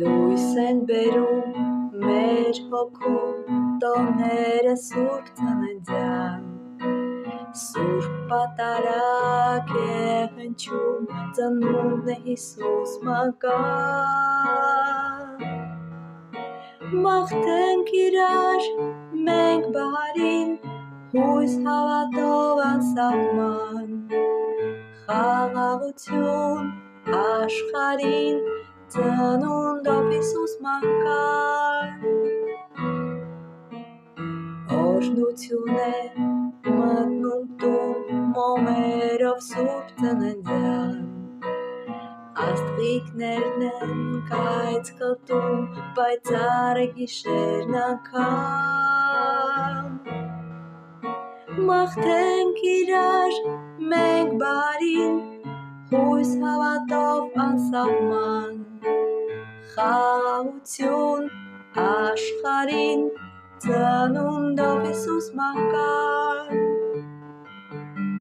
Լույս են բերում մեր հոգում տոները սուրբ ծննդյան, Սուրբ պատարագ է հնչում, ծնունդն է Հիսուս մական։ Մաղթենք իրար մենք բարին, հույս հավատով անսահման, խաղաղություն աշխարհին, ծնունդով Հիսուս մական։ Օրհնություն է մտնում տուն, մոմերով սուրբ ծննդյան, Աստղիկներն են կայծ կլտում, պայծառ է գիշերն անգամ։ Մաղթենք իրար մենք բարին, հույս հավատով անսահման, խաղաղություն աշխարհին, ծնունդով Հիսուս մական։